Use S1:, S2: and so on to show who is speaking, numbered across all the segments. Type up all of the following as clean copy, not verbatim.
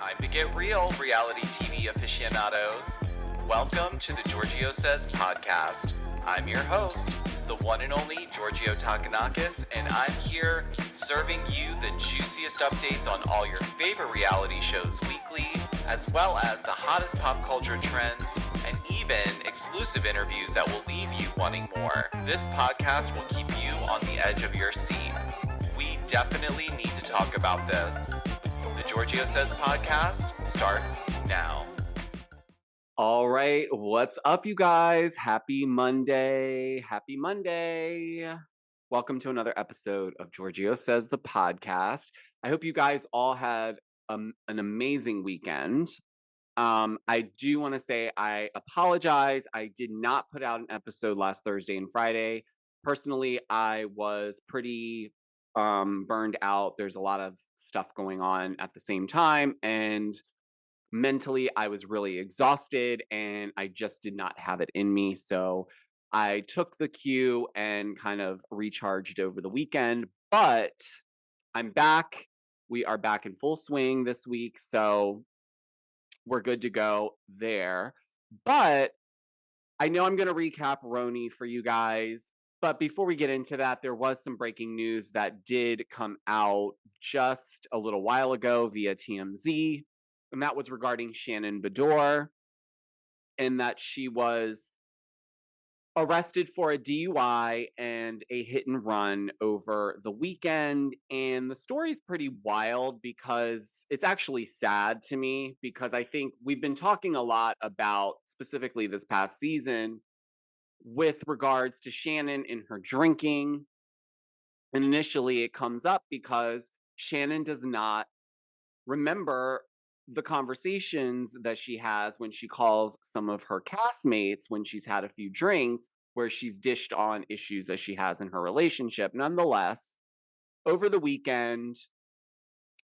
S1: Time to get real, reality TV aficionados. Welcome to the Georgio Says podcast. I'm your host, the one and only Georgio Takanakis, and I'm here serving you the juiciest updates on all your favorite reality shows weekly, as well as the hottest pop culture trends, and even exclusive interviews that will leave you wanting more. This podcast will keep you on the edge of your seat. We definitely need to talk about this. The Georgio Says podcast starts now. All right, what's up, you guys? Happy Monday. Happy Monday. Welcome to another episode of Georgio Says the podcast. I hope you guys all had an amazing weekend. I do want to say I apologize. I did not put out an episode last Thursday and Friday. Personally, I was pretty burned out. There's a lot of stuff going on at the same time, and mentally I was really exhausted and I just did not have it in me. So I took the cue and kind of recharged over the weekend, but I'm back. We are back in full swing this week, so we're good to go there. But I know I'm going to recap RHONY for you guys. But before we get into that, there was some breaking news that did come out just a little while ago via TMZ. And that was regarding Shannon Beador, and that she was arrested for a DUI and a hit and run over the weekend. And the story is pretty wild because it's actually sad to me, because I think we've been talking a lot about, specifically this past season, with regards to Shannon and her drinking. And initially it comes up because Shannon does not remember the conversations that she has when she calls some of her castmates when she's had a few drinks, where she's dished on issues that she has in her relationship. Nonetheless, over the weekend,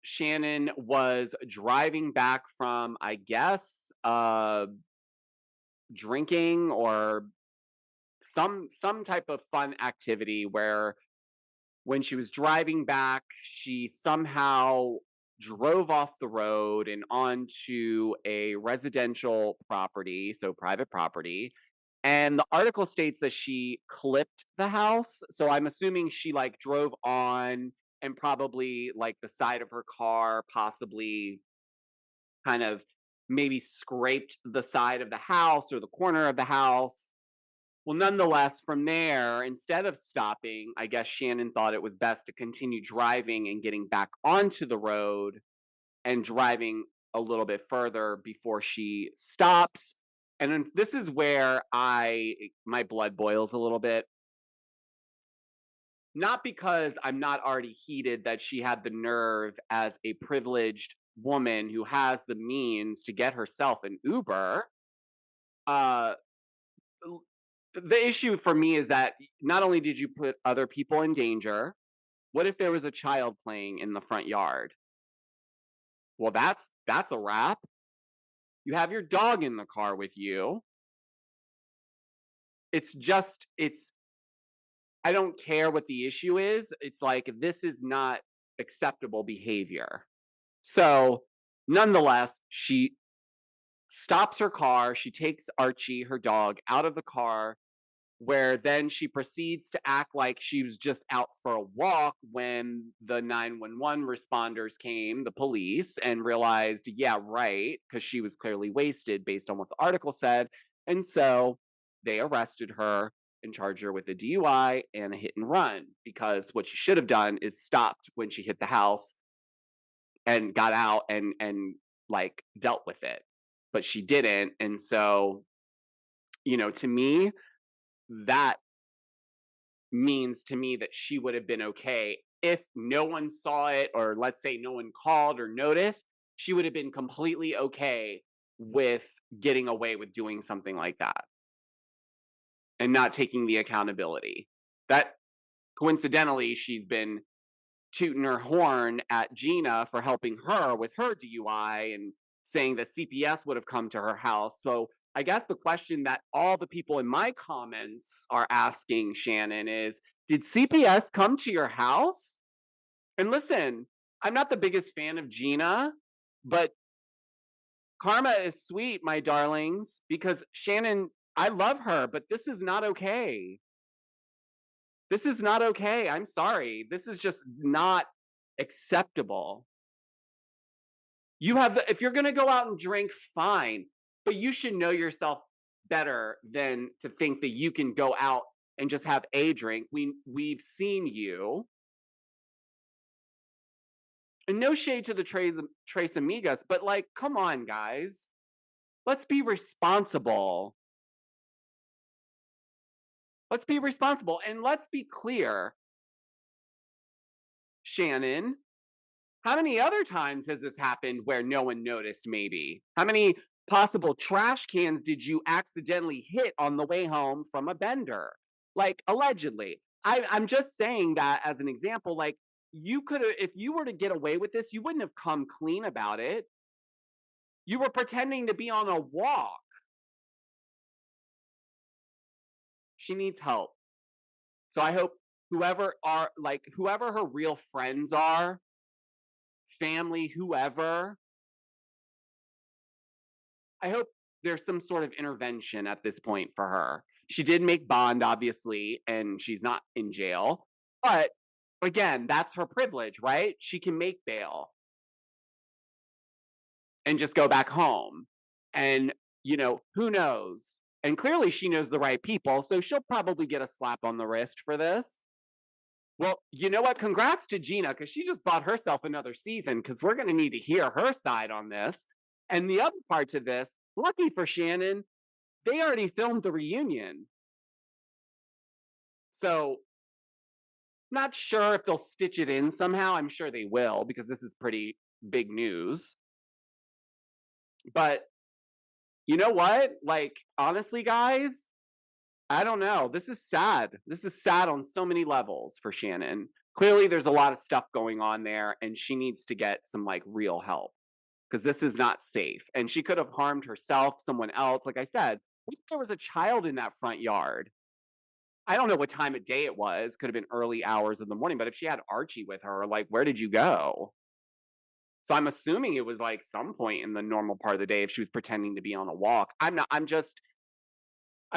S1: Shannon was driving back from, I guess, drinking or some type of fun activity, where when she was driving back, she somehow drove off the road and onto a residential property, so private property. And the article states that she clipped the house. So I'm assuming she drove on and probably the side of her car possibly kind of maybe scraped the side of the house or the corner of the house. Well, nonetheless, from there, instead of stopping, I guess Shannon thought it was best to continue driving and getting back onto the road and driving a little bit further before she stops. And then this is where my blood boils a little bit. Not because I'm not already heated that she had the nerve, as a privileged woman who has the means to get herself an Uber. The issue for me is that not only did you put other people in danger, what if there was a child playing in the front yard? Well, that's a wrap. You have your dog in the car with you. I don't care what the issue is. It's like, this is not acceptable behavior. So, nonetheless, she stops her car. She takes Archie, her dog, out of the car, where then she proceeds to act like she was just out for a walk when the 911 responders came, the police, and realized, yeah, right, because she was clearly wasted based on what the article said. And so they arrested her and charged her with a DUI and a hit and run, because what she should have done is stopped when she hit the house and got out and dealt with it. But she didn't. And so, to me, that means to me that she would have been okay if no one saw it, or let's say no one called or noticed. She would have been completely okay with getting away with doing something like that and not taking the accountability. That, coincidentally, she's been tooting her horn at Gina for helping her with her DUI and saying that CPS would have come to her house. So I guess the question that all the people in my comments are asking Shannon is, did CPS come to your house? And listen, I'm not the biggest fan of Gina, but
S2: Karma is sweet, my darlings, because Shannon, I love her, but this is not okay. This is not okay. I'm sorry. This is just not acceptable. You have if you're going to go out and drink, fine, but you should know yourself better than to think that you can go out and just have a drink. We've seen you. And no shade to the Trace Amigas, but like, come on, guys. Let's be responsible. Let's be responsible. And let's be clear, Shannon, how many other times has this happened where no one noticed, maybe? How many possible trash cans did you accidentally hit on the way home from a bender? Like, allegedly. I'm just saying that as an example. Like, you could have, if you were to get away with this, you wouldn't have come clean about it. You were pretending to be on a walk. She needs help. So I hope whoever her real friends are, family, whoever, I hope there's some sort of intervention at this point for her. She did make bond, obviously, and she's not in jail. But again, that's her privilege, right? She can make bail and just go back home. And, who knows? And clearly she knows the right people, so she'll probably get a slap on the wrist for this. Well, you know what? Congrats to Gina, because she just bought herself another season, because we're going to need to hear her side on this. And the other part to this, lucky for Shannon, they already filmed the reunion. So, not sure if they'll stitch it in somehow. I'm sure they will, because this is pretty big news. But you know what? Like, honestly, guys, I don't know. This is sad. This is sad on so many levels for Shannon. Clearly, there's a lot of stuff going on there, and she needs to get some like real help, because this is not safe. And she could have harmed herself, someone else. Like I said, what if there was a child in that front yard? I don't know what time of day it was. Could have been early hours of the morning. But if she had Archie with her, like, where did you go? So I'm assuming it was like some point in the normal part of the day if she was pretending to be on a walk. I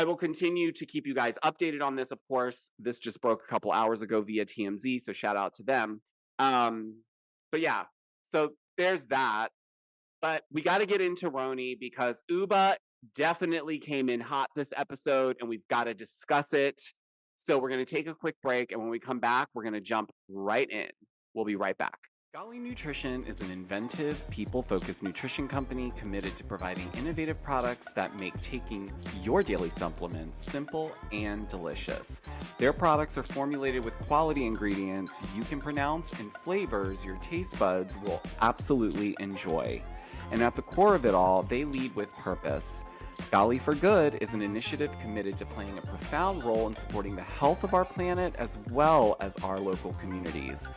S2: will continue to keep you guys updated on this, of course. This just broke a couple hours ago via TMZ, so shout out to them. But yeah, so there's that. But we got to get into RHONY, because Ubah definitely came in hot this episode, and we've got to discuss it. So we're going to take a quick break, and when we come back, we're going to jump right in. We'll be right back. Golly Nutrition is an inventive, people-focused nutrition company committed to providing innovative products that make taking your daily supplements simple and delicious. Their products are formulated with quality ingredients you can pronounce and flavors your taste buds will absolutely enjoy. And at the core of it all, they lead with purpose. Golly for Good is an initiative committed to playing a profound role in supporting the health of our planet as well as our local communities.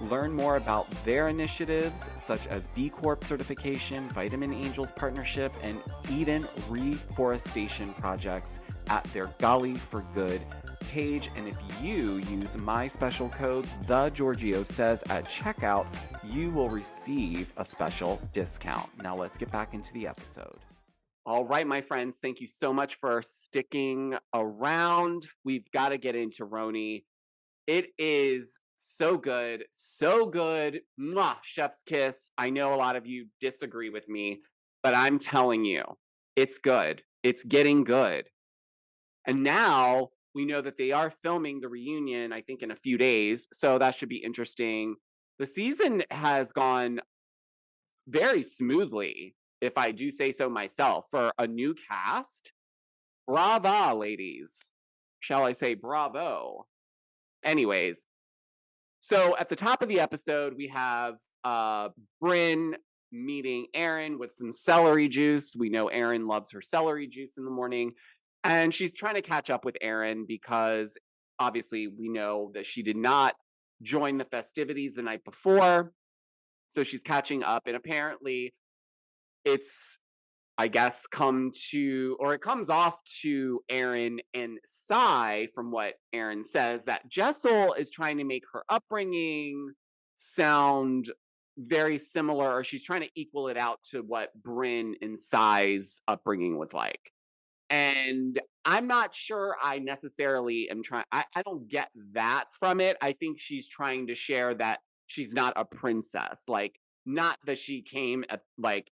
S2: Learn more about their initiatives, such as B Corp certification, Vitamin Angels partnership, and Eden reforestation projects at their Golly for Good page. And if you use my special code, the Georgio says, at checkout, you will receive a special discount. Now let's get back into the episode. All right, my friends, thank you so much for sticking around. We've got to get into RHONY. It is so good, so good. Mwah, chef's kiss. I know a lot of you disagree with me, but I'm telling you, it's good. It's getting good. And now we know that they are filming the reunion, I think, in a few days. So that should be interesting. The season has gone very smoothly, if I do say so myself, for a new cast. Brava, ladies. Shall I say bravo? Anyways, so at the top of the episode, we have Brynn meeting Erin with some celery juice. We know Erin loves her celery juice in the morning. And she's trying to catch up with Erin because obviously we know that she did not join the festivities the night before. So she's catching up. And apparently it's, I guess, it comes off to Erin and Sai, from what Erin says, that Jessel is trying to make her upbringing sound very similar, or she's trying to equal it out to what Bryn and Sai's upbringing was like. And I'm not sure I necessarily am trying, I don't get that from it. I think she's trying to share that she's not a princess. Like, not that she came at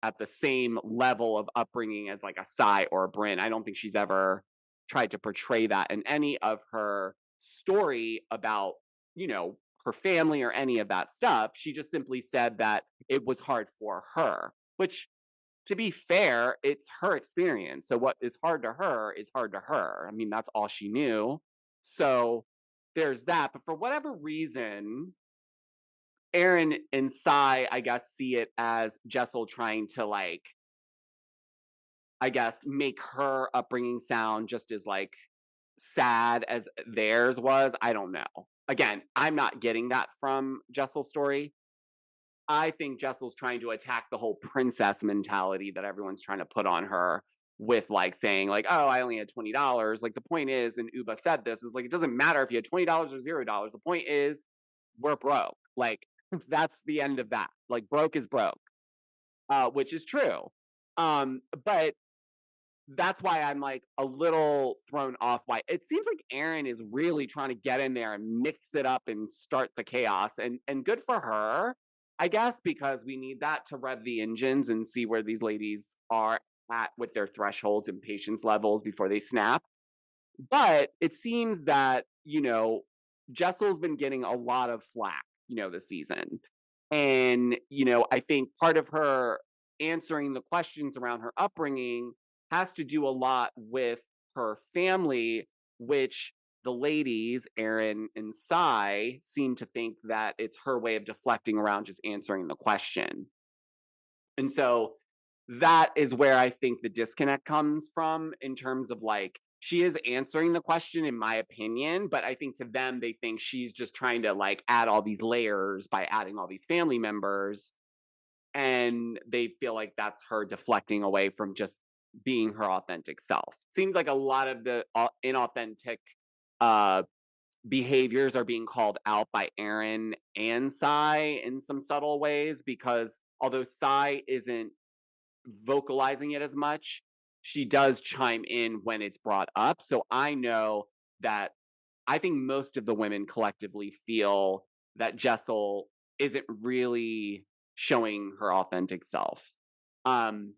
S2: at the same level of upbringing as like a Sai or a Bryn. I don't think she's ever tried to portray that in any of her story about, you know, her family or any of that stuff. She just simply said that it was hard for her, which, to be fair, it's her experience. So what is hard to her is hard to her. I mean, that's all she knew. So there's that. But for whatever reason, Erin and Sai, I guess, see it as Jessel trying to, like, I guess, make her upbringing sound just as, like, sad as theirs was. I don't know. Again, I'm not getting that from Jessel's story. I think Jessel's trying to attack the whole princess mentality that everyone's trying to put on her with, like, saying like, oh, I only had $20. Like, the point is, and Ubah said this, is like, it doesn't matter if you had $20 or $0. The point is, we're broke. Like, that's the end of that. Like, broke is broke, which is true. But that's why I'm like a little thrown off. Why it seems like Erin is really trying to get in there and mix it up and start the chaos, and good for her, I guess, because we need that to rev the engines and see where these ladies are at with their thresholds and patience levels before they snap. But it seems that, you know, Jessel's been getting a lot of flack, you know, this season. And, you know, I think part of her answering the questions around her upbringing has to do a lot with her family, which the ladies, Erin and Sai, seem to think that it's her way of deflecting around just answering the question. And so that is where I think the disconnect comes from, in terms of, like, she is answering the question, in my opinion, but I think to them, they think she's just trying to, like, add all these layers by adding all these family members. And they feel like that's her deflecting away from just being her authentic self. Seems like a lot of the inauthentic uh, behaviors are being called out by Erin and Sai in some subtle ways, because although Sai isn't vocalizing it as much, she does chime in when it's brought up. So I know that I think most of the women collectively feel that Jessel isn't really showing her authentic self. Um,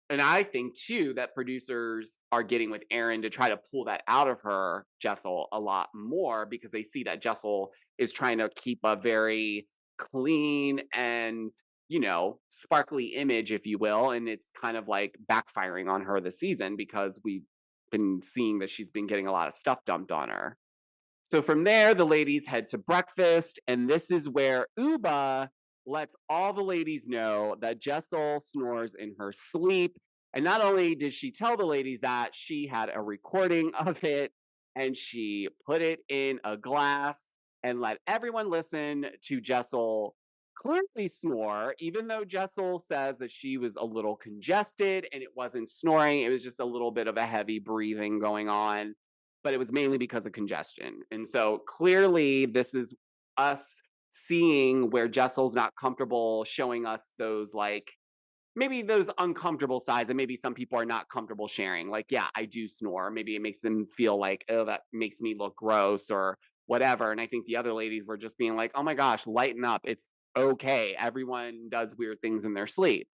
S2: and I think too that producers are getting with Erin to try to pull that out of her, Jessel, a lot more, because they see that Jessel is trying to keep a very clean and, you know, sparkly image, if you will. And it's kind of like backfiring on her this season, because we've been seeing that she's been getting a lot of stuff dumped on her. So from there, the ladies head to breakfast, and this is where Ubah lets all the ladies know that Jessel snores in her sleep. And not only did she tell the ladies that, she had a recording of it, and she put it in a glass and let everyone listen to Jessel clearly snore, even though Jessel says that she was a little congested and it wasn't snoring. It was just a little bit of a heavy breathing going on, but it was mainly because of congestion. And so clearly, this is us seeing where Jessel's not comfortable showing us those, like, maybe those uncomfortable sides, and maybe some people are not comfortable sharing. Like, yeah, I do snore. Maybe it makes them feel like, oh, that makes me look gross or whatever. And I think the other ladies were just being like, oh my gosh, lighten up. It's okay. Everyone does weird things in their sleep.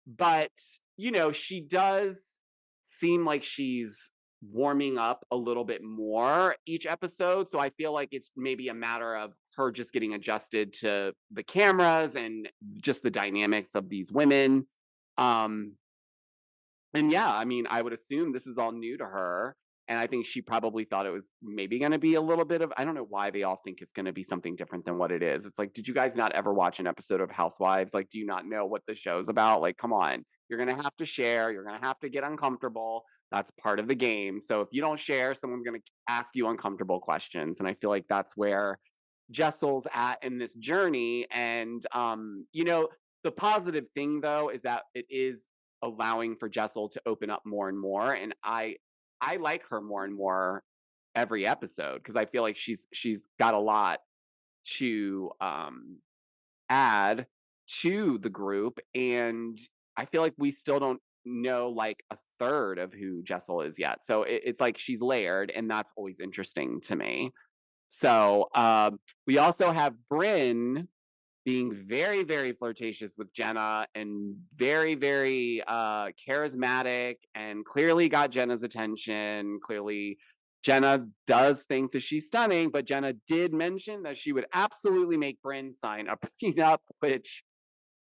S2: But, you know, she does seem like she's warming up a little bit more each episode. So I feel like it's maybe a matter of her just getting adjusted to the cameras and just the dynamics of these women. Um, and yeah, I mean, I would assume this is all new to her. And I think she probably thought it was maybe going to be a little bit of, I don't know why they all think it's going to be something different than what it is. It's like, did you guys not ever watch an episode of Housewives? Like, do you not know what the show's about? Like, come on. You're going to have to share. You're going to have to get uncomfortable. That's part of the game. So if you don't share, someone's going to ask you uncomfortable questions. And I feel like that's where Jessel's at in this journey. And, you know, the positive thing though is that it is allowing for Jessel to open up more and more. And I like her more and more every episode, because I feel like she's got a lot to add. to the group, and I feel like we still don't know like a third of who Jessel is yet. So it's like she's layered, and that's always interesting to me. So we also have Bryn being very, very flirtatious with Jenna and very, very charismatic and clearly got Jenna's attention. Clearly, Jenna does think that she's stunning, but Jenna did mention that she would absolutely make Bryn sign a prenup, which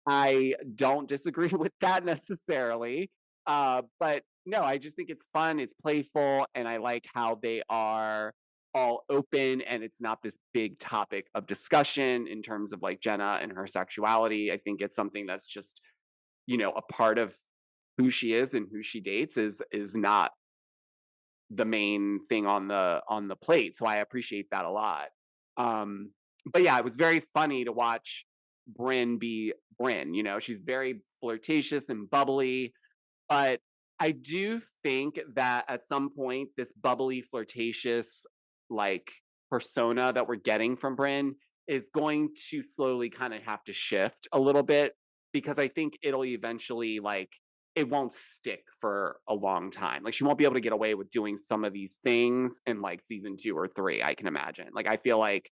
S2: I don't disagree with that necessarily. But no, I just think it's fun, it's playful, and I like how they are all open and it's not this big topic of discussion in terms of like Jenna and her sexuality. I think it's something that's just, a part of who she is and who she dates is not the main thing on the plate. So I appreciate that a lot. Um, but yeah, it was very funny to watch Bryn be Bryn. She's very flirtatious and bubbly, but I do think that at some point, this bubbly, flirtatious, like persona that we're getting from Bryn is going to slowly kind of have to shift a little bit because I think it'll eventually it won't stick for a long time. Like she won't be able to get away with doing some of these things in like season 2 or 3, I can imagine. Like I feel like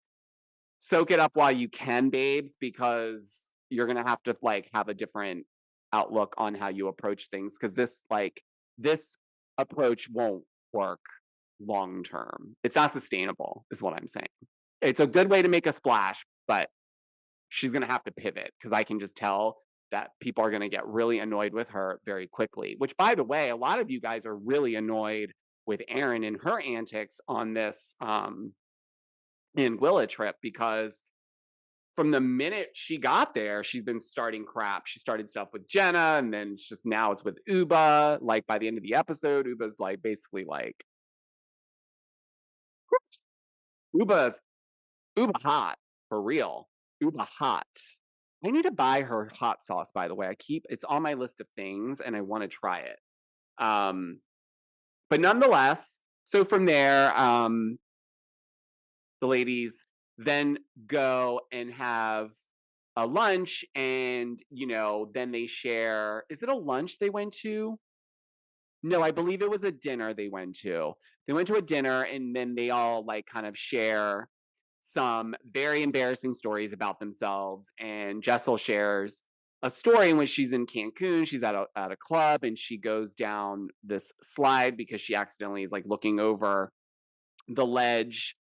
S2: soak it up while you can, babes, because you're gonna have to like have a different outlook on how you approach things because this approach won't work long term. It's not sustainable, is what I'm saying. It's a good way to make a splash, but she's gonna have to pivot because I can just tell that people are gonna get really annoyed with her very quickly. Which, by the way, a lot of you guys are really annoyed with Erin and her antics on this in Willa trip because from the minute she got there, she's been starting crap. She started stuff with Jenna, and then it's just now it's with Ubah. Like by the end of the episode, Ubah's like basically like Ubah's Ubah hot for real. Ubah hot. I need to buy her hot sauce, by the way. It's on my list of things and I want to try it. But nonetheless, so from there, the ladies then go and have a lunch and then they share. Is it a lunch they went to? No, I believe it was a dinner they went to. They went to a dinner and then they all like kind of share some very embarrassing stories about themselves. And Jessel shares a story in which she's in Cancun. She's at a club and she goes down this slide because she accidentally is like looking over the ledge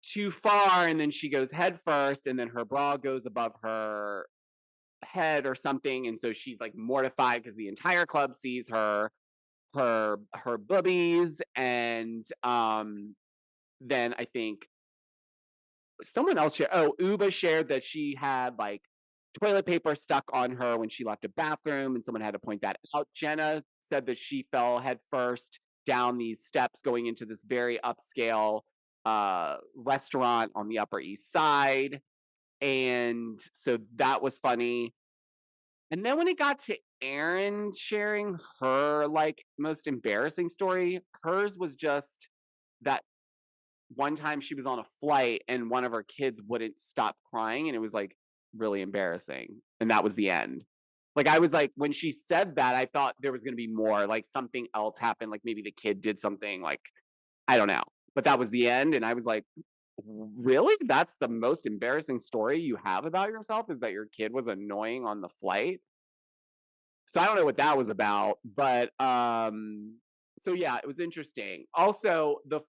S2: too far, and then she goes head first, and then her bra goes above her head or something, and so she's like mortified because the entire club sees her boobies, and then I think someone else shared. Oh, Ubah shared that she had like toilet paper stuck on her when she left a bathroom, and someone had to point that out. Jenna said that she fell head first down these steps going into this very upscale restaurant on the Upper East Side. And so that was funny. And then when it got to Erin sharing her like most embarrassing story, hers was just that one time she was on a flight and one of her kids wouldn't stop crying and it was like really embarrassing. And that was the end. Like I was like, when she said that, I thought there was going to be more, like something else happened. Like maybe the kid did something like, I don't know. But that was the end. And I was like, really? That's the most embarrassing story you have about yourself is that your kid was annoying on the flight? So I don't know what that was about, but so yeah, it was interesting. Also, the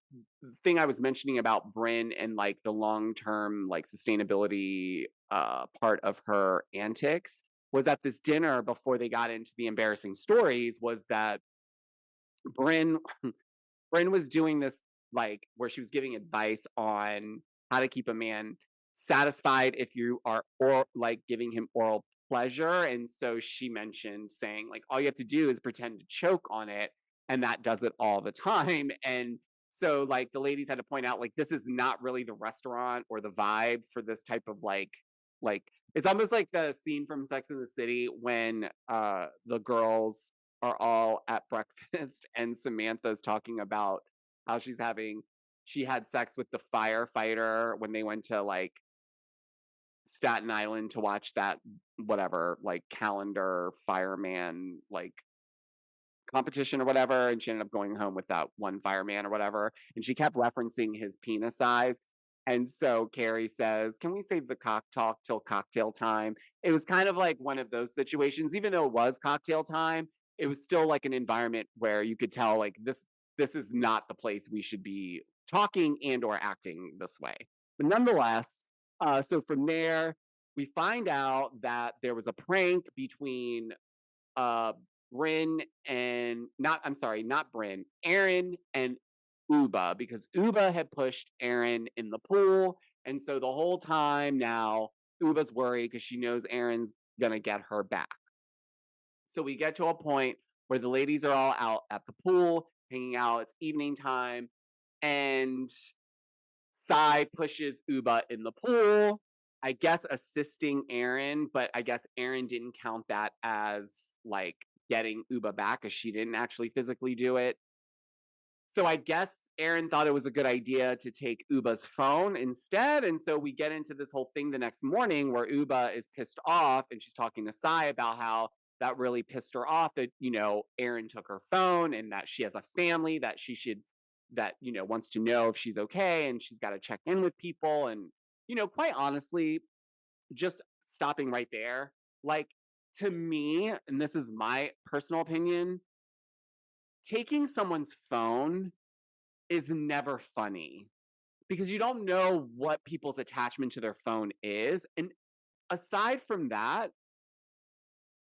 S2: thing I was mentioning about Bryn and like the long-term like sustainability part of her antics was at this dinner before they got into the embarrassing stories was that Bryn Bryn was doing this like where she was giving advice on how to keep a man satisfied if you are or like giving him oral pleasure. And so she mentioned saying like all you have to do is pretend to choke on it and that does it all the time. And so like the ladies had to point out like this is not really the restaurant or the vibe for this type of like it's almost like the scene from Sex and the City when the girls are all at breakfast and Samantha's talking about how she had sex with the firefighter when they went to like Staten Island to watch that whatever, like calendar fireman like competition or whatever, and she ended up going home with that one fireman or whatever, and she kept referencing his penis size. And so Carrie says, "Can we save the cock talk till cocktail time?" It was kind of like one of those situations, even though it was cocktail time, it was still like an environment where you could tell like this is not the place we should be talking and or acting this way. But nonetheless, so from there, we find out that there was a prank between uh Bryn and not I'm sorry, not Bryn, Erin and Ubah, because Ubah had pushed Erin in the pool. And so the whole time now, Ubah's worried because she knows Erin's gonna get her back. So we get to a point where the ladies are all out at the pool, hanging out, it's evening time, and Sai pushes Ubah in the pool, I guess assisting Erin, but I guess Erin didn't count that as like getting Ubah back because she didn't actually physically do it. So I guess Erin thought it was a good idea to take Ubah's phone instead. And so we get into this whole thing the next morning where Ubah is pissed off and she's talking to Sai about how that really pissed her off that, Erin took her phone and that she has a family that she should, that, wants to know if she's okay and she's got to check in with people. And, quite honestly, just stopping right there, like to me, and this is my personal opinion, taking someone's phone is never funny because you don't know what people's attachment to their phone is. And aside from that,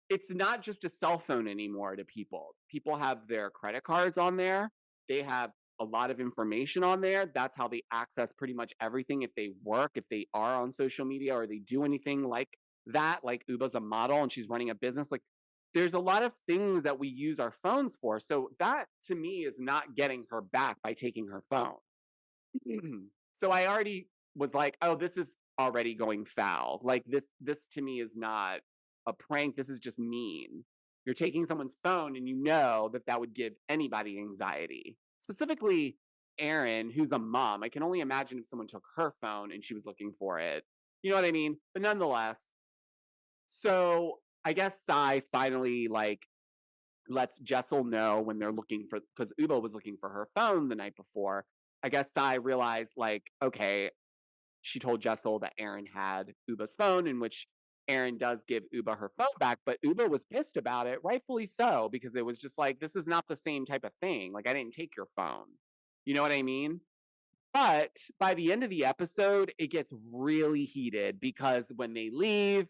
S2: it's not just a cell phone anymore to people. People have their credit cards on there. They have a lot of information on there. That's how they access pretty much everything. If they work, if they are on social media or they do anything like that, like Ubah's a model and she's running a business, like there's a lot of things that we use our phones for. So that to me is not getting her back by taking her phone. So I already was like, oh, this is already going foul. Like this to me is not a prank. This is just mean. You're taking someone's phone and you know that that would give anybody anxiety. Specifically Erin, who's a mom. I can only imagine if someone took her phone and she was looking for it. You know what I mean? But nonetheless, so I guess Sai finally like lets Jessel know when they're looking for, because Ubah was looking for her phone the night before. I guess Sai realized like, okay, she told Jessel that Erin had Ubah's phone, in which Erin does give Ubah her phone back, but Ubah was pissed about it, rightfully so, because it was just like, this is not the same type of thing. Like, I didn't take your phone. You know what I mean? But by the end of the episode, it gets really heated because when they leave,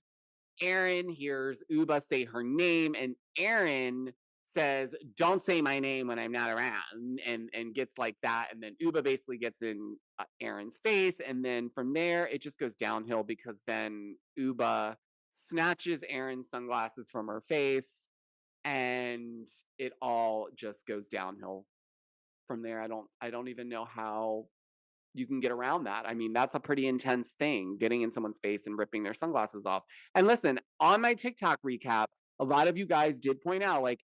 S2: Erin hears Ubah say her name, and Erin says, "Don't say my name when I'm not around," and gets like that, and then Ubah basically gets in Erin's face, and then from there it just goes downhill because then Ubah snatches Erin's sunglasses from her face, and it all just goes downhill from there. I don't even know how you can get around that. I mean, that's a pretty intense thing, getting in someone's face and ripping their sunglasses off. And listen, on my TikTok recap, a lot of you guys did point out, like,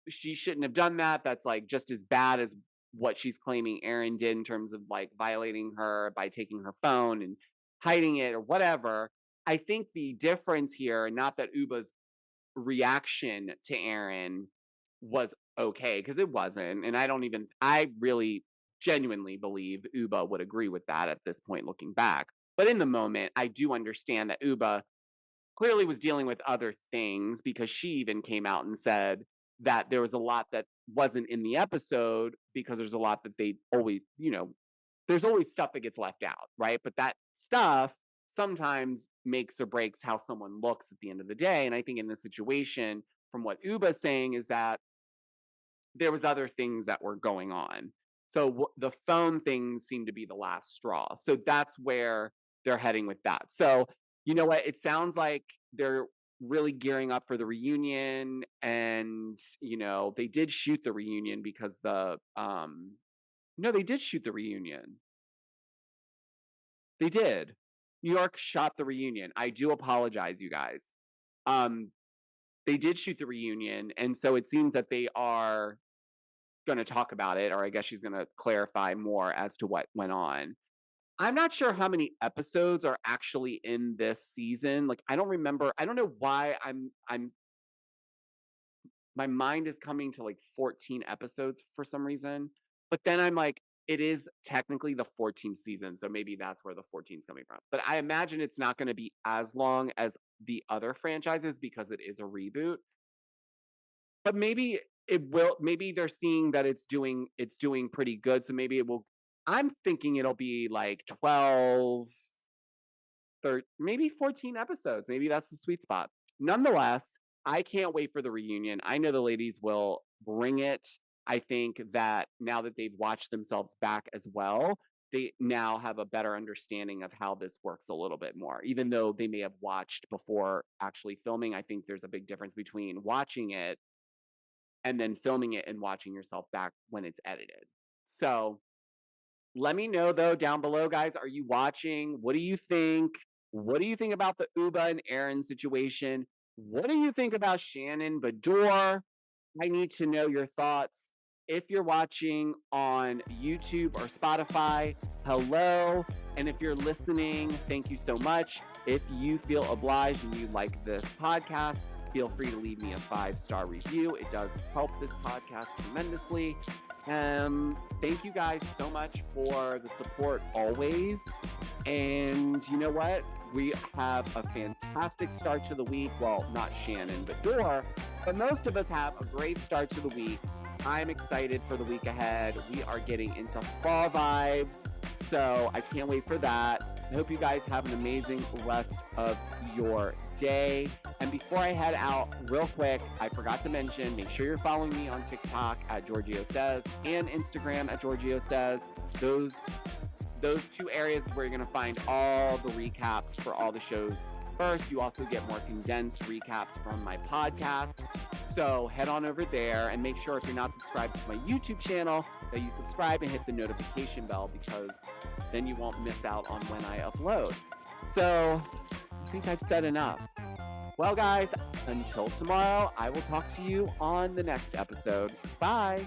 S2: she shouldn't have done that. That's like just as bad as what she's claiming Erin did in terms of like violating her by taking her phone and hiding it or whatever. I think the difference here, not that Ubah's reaction to Erin was okay, because it wasn't. And I really genuinely believe Ubah would agree with that at this point looking back. But in the moment, I do understand that Ubah clearly was dealing with other things, because she even came out and said that there was a lot that wasn't in the episode because there's a lot that they always, there's always stuff that gets left out, right? But that stuff sometimes makes or breaks how someone looks at the end of the day. And I think in this situation, from what Ubah's saying, is that there was other things that were going on. So the phone thing seemed to be the last straw. So that's where they're heading with that. So you know what? It sounds like they're really gearing up for the reunion, and they did shoot the reunion because the no, they did shoot the reunion. They did. New York shot the reunion. I do apologize, you guys. Um, they did shoot the reunion, and so it seems that they are going to talk about it, or I guess she's going to clarify more as to what went on. I'm not sure how many episodes are actually in this season. Like, I don't remember. I don't know why my mind is coming to like 14 episodes for some reason. But then I'm like, it is technically the 14th season, so maybe that's where the 14 is coming from. But I imagine it's not going to be as long as the other franchises because it is a reboot. But maybe it will. Maybe they're seeing that it's doing pretty good, so maybe it will. I'm thinking it'll be like 12, maybe 14 episodes. Maybe that's the sweet spot. Nonetheless, I can't wait for the reunion. I know the ladies will bring it. I think that now that they've watched themselves back as well, they now have a better understanding of how this works a little bit more. Even though they may have watched before actually filming, I think there's a big difference between watching it and then filming it and watching yourself back when it's edited. So let me know though down below, guys. Are you watching? What do you think? What do you think about the Ubah and Erin situation? What do you think about Shannon Beador? I need to know your thoughts. If you're watching on YouTube or Spotify, hello. And if you're listening, thank you so much. If you feel obliged and you like this podcast, feel free to leave me a 5-star review. It does help this podcast tremendously. Thank you guys so much for the support always. And you know what? We have a fantastic start to the week. Well, not Shannon Beador, but most of us have a great start to the week. I'm excited for the week ahead. We are getting into fall vibes, so I can't wait for that. I hope you guys have an amazing rest of your day. And before I head out, real quick, I forgot to mention, make sure you're following me on TikTok at Georgio Says and Instagram at Georgio Says. Those two areas is where you're going to find all the recaps for all the shows. First, you also get more condensed recaps from my podcast. So head on over there and make sure if you're not subscribed to my YouTube channel that you subscribe and hit the notification bell, because then you won't miss out on when I upload. So I think I've said enough. Well, guys, until tomorrow, I will talk to you on the next episode. Bye.